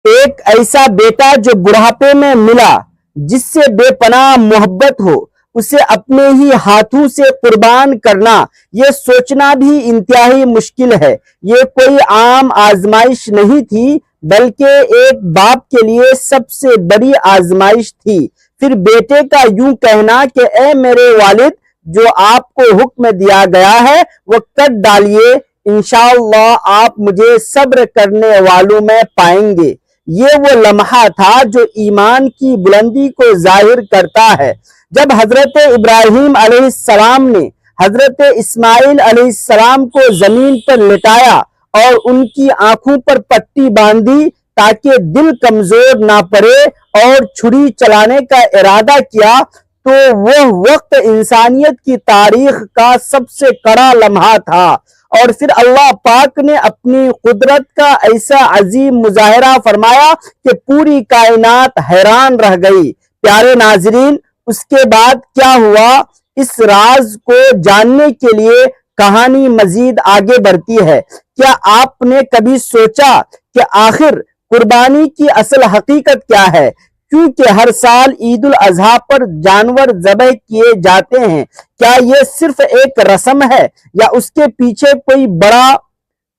ایک ایسا بیٹا جو بڑھاپے میں ملا، جس سے بے پناہ محبت ہو، اسے اپنے ہی ہاتھوں سے قربان کرنا، یہ سوچنا بھی انتہائی مشکل ہے۔ یہ کوئی عام آزمائش نہیں تھی، بلکہ ایک باپ کے لیے سب سے بڑی آزمائش تھی۔ پھر بیٹے کا یوں کہنا کہ اے میرے والد، جو آپ کو حکم دیا گیا ہے وہ کر ڈالیے، انشاءاللہ آپ مجھے صبر کرنے والوں میں پائیں گے۔ یہ وہ لمحہ تھا جو ایمان کی بلندی کو ظاہر کرتا ہے۔ جب حضرت ابراہیم علیہ السلام نے حضرت اسماعیل علیہ السلام کو زمین پر لٹایا اور ان کی آنکھوں پر پٹی باندھی تاکہ دل کمزور نہ پڑے اور چھری چلانے کا ارادہ کیا، تو وہ وقت انسانیت کی تاریخ کا سب سے کڑا لمحہ تھا۔ اور پھر اللہ پاک نے اپنی قدرت کا ایسا عظیم مظاہرہ فرمایا کہ پوری کائنات حیران رہ گئی۔ پیارے ناظرین، اس کے بعد کیا ہوا، اس راز کو جاننے کے لیے کہانی مزید آگے بڑھتی ہے۔ کیا آپ نے کبھی سوچا کہ آخر قربانی کی اصل حقیقت کیا ہے؟ کیونکہ ہر سال عید الاضحیٰ پر جانور ذبح کیے جاتے ہیں، کیا یہ صرف ایک رسم ہے یا اس کے پیچھے کوئی بڑا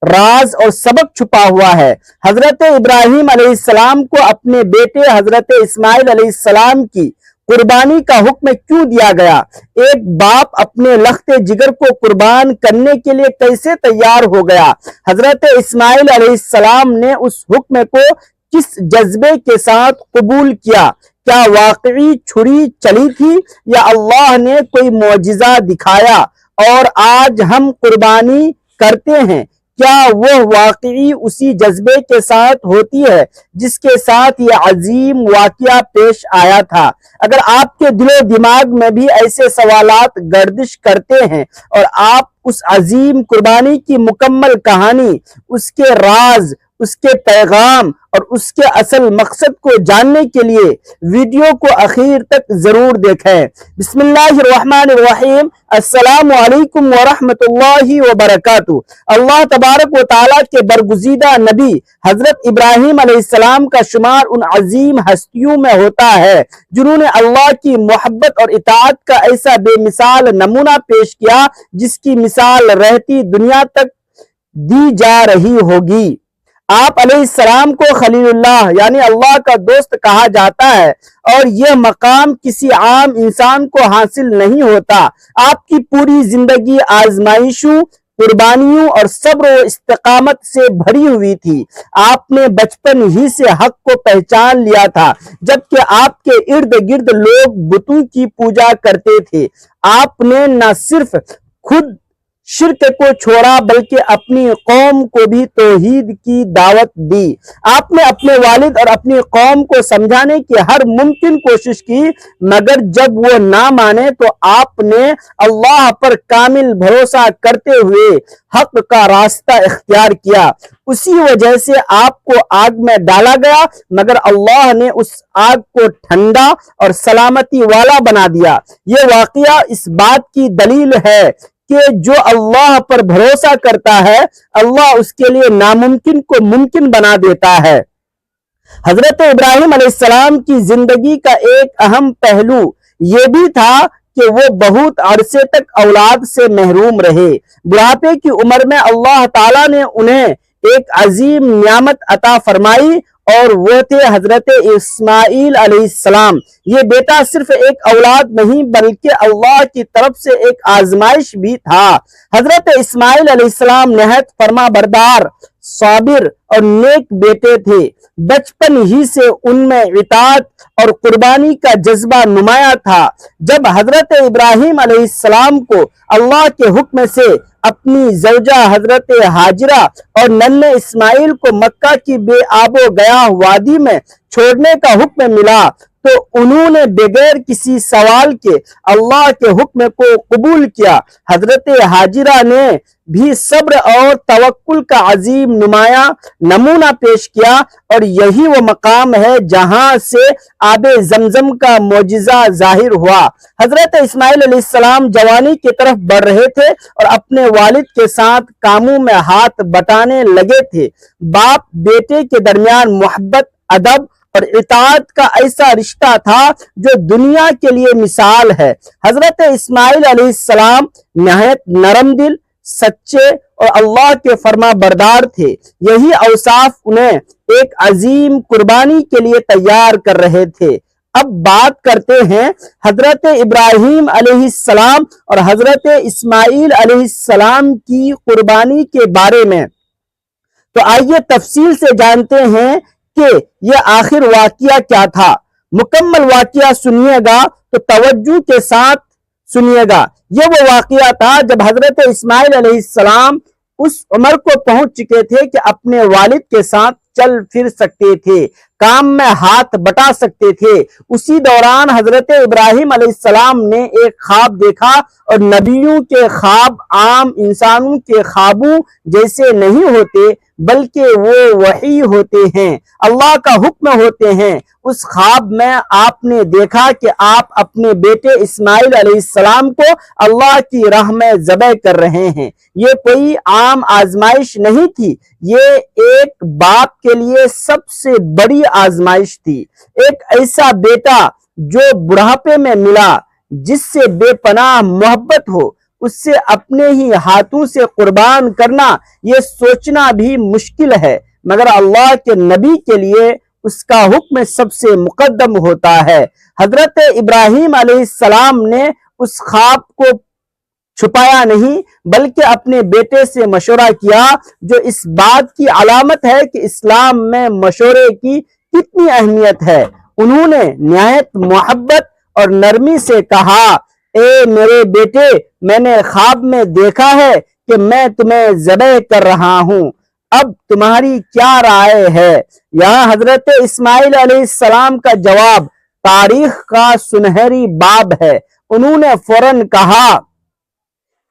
راز اور سبق چھپا ہوا ہے؟ حضرت ابراہیم علیہ السلام کو اپنے بیٹے حضرت اسماعیل علیہ السلام کی قربانی کا حکم کیوں دیا گیا؟ ایک باپ اپنے لخت جگر کو قربان کرنے کے لیے کیسے تیار ہو گیا؟ حضرت اسماعیل علیہ السلام نے اس حکم کو کس جذبے کے ساتھ قبول کیا؟ کیا واقعی چھری چلی تھی یا اللہ نے کوئی معجزہ دکھایا اور آج ہم قربانی کرتے ہیں؟ کیا وہ واقعی اسی جذبے کے ساتھ ہوتی ہے جس کے ساتھ یہ عظیم واقعہ پیش آیا تھا؟ اگر آپ کے دل و دماغ میں بھی ایسے سوالات گردش کرتے ہیں اور آپ اس عظیم قربانی کی مکمل کہانی، اس کے راز، اس کے پیغام اور اس کے اصل مقصد کو جاننے کے لیے ویڈیو کو آخر تک ضرور دیکھیں۔ بسم اللہ الرحمن الرحیم۔ السلام علیکم ورحمۃ اللہ وبرکاتہ۔ اللہ تبارک و تعالیٰ کے برگزیدہ نبی حضرت ابراہیم علیہ السلام کا شمار ان عظیم ہستیوں میں ہوتا ہے جنہوں نے اللہ کی محبت اور اطاعت کا ایسا بے مثال نمونہ پیش کیا جس کی مثال رہتی دنیا تک دی جا رہی ہوگی۔ آپ علیہ السلام کو خلیل اللہ یعنی اللہ کا دوست کہا جاتا ہے، اور یہ مقام کسی عام انسان کو حاصل نہیں ہوتا۔ آپ کی پوری زندگی آزمائشوں، قربانیوں اور صبر و استقامت سے بھری ہوئی تھی۔ آپ نے بچپن ہی سے حق کو پہچان لیا تھا، جبکہ آپ کے ارد گرد لوگ بتوں کی پوجا کرتے تھے۔ آپ نے نہ صرف خود شرک کو چھوڑا بلکہ اپنی قوم کو بھی توحید کی دعوت دی۔ آپ نے اپنے والد اور اپنی قوم کو سمجھانے کی ہر ممکن کوشش کی، مگر جب وہ نہ مانے تو آپ نے اللہ پر کامل بھروسہ کرتے ہوئے حق کا راستہ اختیار کیا۔ اسی وجہ سے آپ کو آگ میں ڈالا گیا، مگر اللہ نے اس آگ کو ٹھنڈا اور سلامتی والا بنا دیا۔ یہ واقعہ اس بات کی دلیل ہے کہ جو اللہ پر بھروسہ کرتا ہے، اللہ اس کے لیے ناممکن کو ممکن بنا دیتا ہے۔ حضرت ابراہیم علیہ السلام کی زندگی کا ایک اہم پہلو یہ بھی تھا کہ وہ بہت عرصے تک اولاد سے محروم رہے۔ بڑھاپے کی عمر میں اللہ تعالیٰ نے انہیں ایک عظیم نعمت عطا فرمائی اور وہ تھے حضرت اسماعیل علیہ السلام۔ یہ بیٹا صرف ایک اولاد نہیں بلکہ اللہ کی طرف سے ایک آزمائش بھی تھا۔ حضرت اسماعیل علیہ السلام نہایت فرما بردار، صابر اور نیک بیٹے تھے۔ بچپن ہی سے ان میں اطاعت اور قربانی کا جذبہ نمایاں تھا۔ جب حضرت ابراہیم علیہ السلام کو اللہ کے حکم سے اپنی زوجہ حضرت ہاجرہ اور ننھے اسماعیل کو مکہ کی بے آب و گیا وادی میں چھوڑنے کا حکم ملا تو انہوں نے بغیر کسی سوال کے اللہ کے حکم کو قبول کیا۔ حضرت ہاجرہ نے بھی صبر اور توکل کا عظیم نمایاں نمونہ پیش کیا، اور یہی وہ مقام ہے جہاں سے آب زمزم کا معجزہ ظاہر ہوا۔ حضرت اسماعیل علیہ السلام جوانی کی طرف بڑھ رہے تھے اور اپنے والد کے ساتھ کاموں میں ہاتھ بٹانے لگے تھے۔ باپ بیٹے کے درمیان محبت، ادب اور اطاعت کا ایسا رشتہ تھا جو دنیا کے لیے مثال ہے۔ حضرت اسماعیل علیہ السلام نہایت نرم دل، سچے اور اللہ کے فرما بردار تھے۔ یہی اوصاف انہیں ایک عظیم قربانی کے لیے تیار کر رہے تھے۔ اب بات کرتے ہیں حضرت ابراہیم علیہ السلام اور حضرت اسماعیل علیہ السلام کی قربانی کے بارے میں۔ تو آئیے تفصیل سے جانتے ہیں کہ یہ آخر واقعہ کیا تھا۔ مکمل واقعہ سنیے گا تو توجہ کے ساتھ سنیے گا۔ یہ وہ واقعہ تھا جب حضرت اسماعیل علیہ السلام اس عمر کو پہنچ چکے تھے کہ اپنے والد کے ساتھ چل پھر سکتے تھے، کام میں ہاتھ بٹا سکتے تھے۔ اسی دوران حضرت ابراہیم علیہ السلام نے ایک خواب دیکھا، اور نبیوں کے خواب عام انسانوں کے خوابوں جیسے نہیں ہوتے، بلکہ وہ وحی ہوتے ہیں، اللہ کا حکم ہوتے ہیں۔ اس خواب میں آپ نے دیکھا کہ آپ اپنے بیٹے اسماعیل علیہ السلام کو اللہ کی راہ میں ذبح کر رہے ہیں۔ یہ کوئی عام آزمائش نہیں تھی، یہ ایک باپ کے لیے سب سے بڑی آزمائش تھی۔ ایک ایسا بیٹا جو بڑھاپے میں ملا، جس سے بے پناہ محبت ہو، اس سے اپنے ہی ہاتھوں سے قربان کرنا یہ سوچنا بھی مشکل ہے، مگر اللہ کے نبی کے لیے اس کا حکم سب سے مقدم ہوتا ہے۔ حضرت ابراہیم علیہ السلام نے اس خواب کو چھپایا نہیں، بلکہ اپنے بیٹے سے مشورہ کیا، جو اس بات کی علامت ہے کہ اسلام میں مشورے کی کتنی اہمیت ہے۔ انہوں نے نہایت محبت اور نرمی سے کہا، اے میرے بیٹے، میں نے خواب میں دیکھا ہے کہ میں تمہیں ذبح کر رہا ہوں، اب تمہاری کیا رائے ہے؟ یہاں حضرت اسماعیل علیہ السلام کا جواب تاریخ کا سنہری باب ہے۔ انہوں نے فوراً کہا،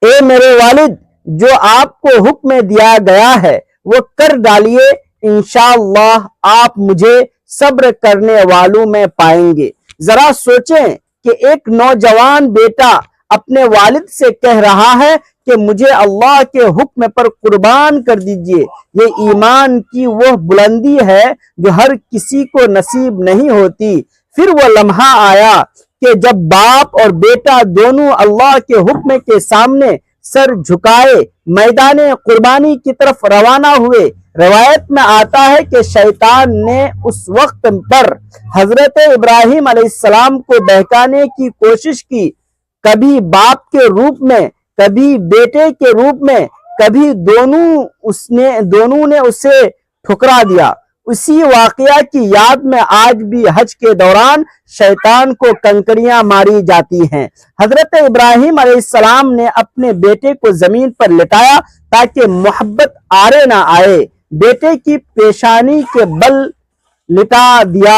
اے میرے والد، جو آپ کو حکم دیا گیا ہے وہ کر ڈالیے، انشاءاللہ آپ مجھے صبر کرنے والوں میں پائیں گے۔ ذرا سوچیں کہ ایک نوجوان بیٹا اپنے والد سے کہہ رہا ہے کہ مجھے اللہ کے حکم پر قربان کر دیجئے۔ یہ ایمان کی وہ بلندی ہے جو ہر کسی کو نصیب نہیں ہوتی۔ پھر وہ لمحہ آیا کہ جب باپ اور بیٹا دونوں اللہ کے حکم کے سامنے سر جھکائے میدان قربانی کی طرف روانہ ہوئے۔ روایت میں آتا ہے کہ شیطان نے اس وقت پر حضرت ابراہیم علیہ السلام کو بہکانے کی کوشش کی، کبھی باپ کے روپ میں، کبھی بیٹے کے روپ میں، کبھی دونوں نے اسے ٹھکرا دیا۔ اسی واقعہ کی یاد میں آج بھی حج کے دوران شیطان کو کنکریاں ماری جاتی ہیں۔ حضرت ابراہیم علیہ السلام نے اپنے بیٹے کو زمین پر لٹایا تاکہ محبت آڑے نہ آئے، بیٹے کی پیشانی کے بل لٹا دیا،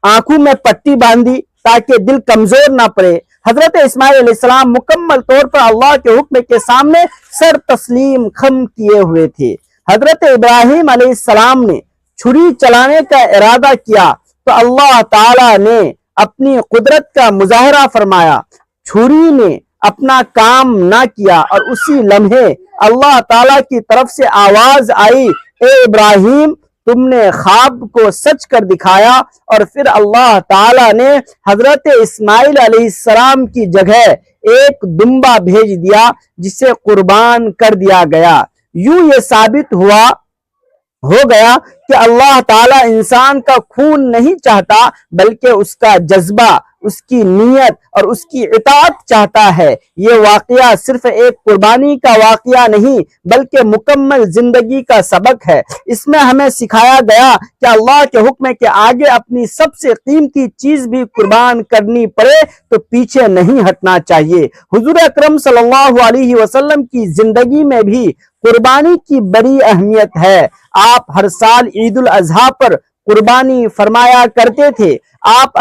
آنکھوں میں پٹی باندھی تاکہ دل کمزور نہ پڑے۔ حضرت اسماعیل علیہ السلام مکمل طور پر اللہ کے حکم کے سامنے سر تسلیم خم کیے ہوئے تھے۔ حضرت ابراہیم علیہ السلام نے چھری چلانے کا ارادہ کیا تو اللہ تعالیٰ نے اپنی قدرت کا مظاہرہ فرمایا، چھری نے اپنا کام نہ کیا، اور اسی لمحے اللہ تعالیٰ کی طرف سے آواز آئی، اے ابراہیم، تم نے خواب کو سچ کر دکھایا۔ اور پھر اللہ تعالیٰ نے حضرت اسماعیل علیہ السلام کی جگہ ایک دمبا بھیج دیا جسے قربان کر دیا گیا۔ یوں یہ ثابت ہو گیا کہ اللہ تعالیٰ انسان کا خون نہیں چاہتا، بلکہ اس کا جذبہ، اس کی نیت اور اس کی اطاعت چاہتا ہے۔ یہ واقعہ صرف ایک قربانی کا واقعہ نہیں، بلکہ مکمل زندگی کا سبق ہے۔ اس میں ہمیں سکھایا گیا کہ اللہ کے حکم کے آگے اپنی سب سے قیمتی چیز بھی قربان کرنی پڑے تو پیچھے نہیں ہٹنا چاہیے۔ حضور اکرم صلی اللہ علیہ وسلم کی زندگی میں بھی قربانی کی بڑی اہمیت ہے۔ آپ ہر سال عید الاضحیٰ پر قربانی فرمایا کرتے تھے۔ آپ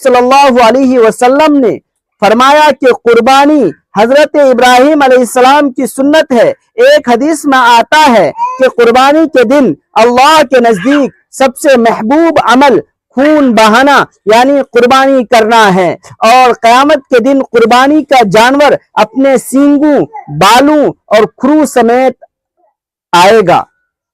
صلی اللہ علیہ وسلم نے فرمایا کہ قربانی حضرت ابراہیم علیہ السلام کی سنت ہے۔ ایک حدیث میں آتا ہے کہ قربانی کے دن اللہ کے نزدیک سب سے محبوب عمل خون بہانا یعنی قربانی کرنا ہے، اور قیامت کے دن قربانی کا جانور اپنے سینگوں، بالوں اور کھرو سمیت آئے گا۔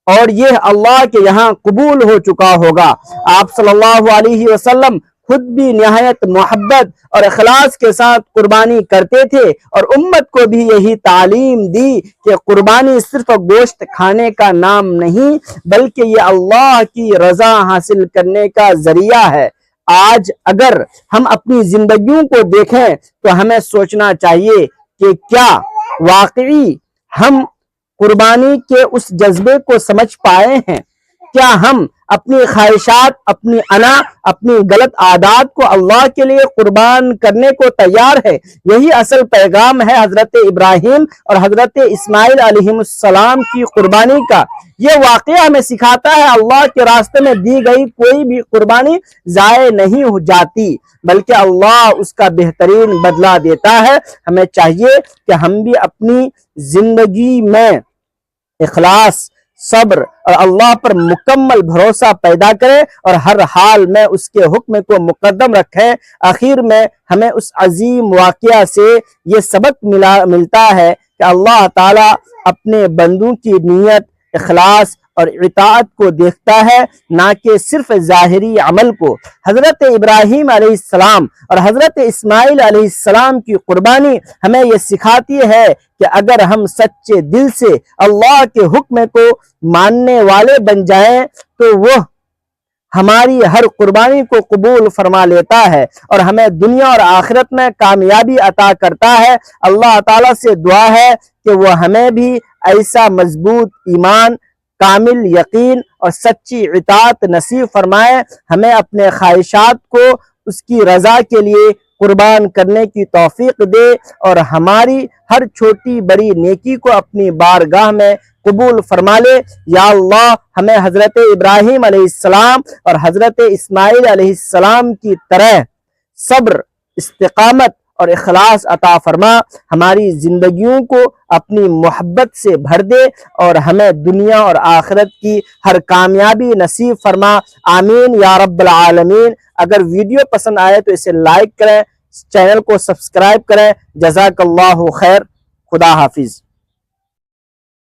اور یہ اللہ کے یہاں قبول ہو چکا ہوگا۔ آپ صلی اللہ علیہ وسلم خود بھی نہایت محبت اور اخلاص کے ساتھ قربانی کرتے تھے، اور امت کو بھی یہی تعلیم دی کہ قربانی صرف گوشت کھانے کا نام نہیں بلکہ یہ اللہ کی رضا حاصل کرنے کا ذریعہ ہے۔ آج اگر ہم اپنی زندگیوں کو دیکھیں تو ہمیں سوچنا چاہیے کہ کیا واقعی ہم قربانی کے اس جذبے کو سمجھ پائے ہیں؟ کیا ہم اپنی خواہشات، اپنی انا، اپنی غلط عادات کو اللہ کے لیے قربان کرنے کو تیار ہے؟ یہی اصل پیغام ہے حضرت ابراہیم اور حضرت اسماعیل علیہ السلام کی قربانی کا۔ یہ واقعہ ہمیں سکھاتا ہے اللہ کے راستے میں دی گئی کوئی بھی قربانی ضائع نہیں ہو جاتی بلکہ اللہ اس کا بہترین بدلہ دیتا ہے۔ ہمیں چاہیے کہ ہم بھی اپنی زندگی میں اخلاص، صبر اور اللہ پر مکمل بھروسہ پیدا کریں اور ہر حال میں اس کے حکم کو مقدم رکھیں۔ آخر میں ہمیں اس عظیم واقعہ سے یہ سبق ملتا ہے کہ اللہ تعالیٰ اپنے بندوں کی نیت، اخلاص اور اطاعت کو دیکھتا ہے، نہ کہ صرف ظاہری عمل کو۔ حضرت ابراہیم علیہ السلام اور حضرت اسماعیل علیہ السلام کی قربانی ہمیں یہ سکھاتی ہے کہ اگر ہم سچے دل سے اللہ کے حکم کو ماننے والے بن جائیں تو وہ ہماری ہر قربانی کو قبول فرما لیتا ہے اور ہمیں دنیا اور آخرت میں کامیابی عطا کرتا ہے۔ اللہ تعالیٰ سے دعا ہے کہ وہ ہمیں بھی ایسا مضبوط ایمان، کامل یقین اور سچی اطاعت نصیب فرمائے، ہمیں اپنے خواہشات کو اس کی رضا کے لیے قربان کرنے کی توفیق دے اور ہماری ہر چھوٹی بڑی نیکی کو اپنی بارگاہ میں قبول فرما لے۔ یا اللہ ہمیں حضرت ابراہیم علیہ السلام اور حضرت اسماعیل علیہ السلام کی طرح صبر، استقامت اور اخلاص عطا فرما، ہماری زندگیوں کو اپنی محبت سے بھر دے اور ہمیں دنیا اور آخرت کی ہر کامیابی نصیب فرما، آمین یا رب العالمین۔ اگر ویڈیو پسند آئے تو اسے لائک کریں، چینل کو سبسکرائب کریں۔ جزاک اللہ خیر، خدا حافظ۔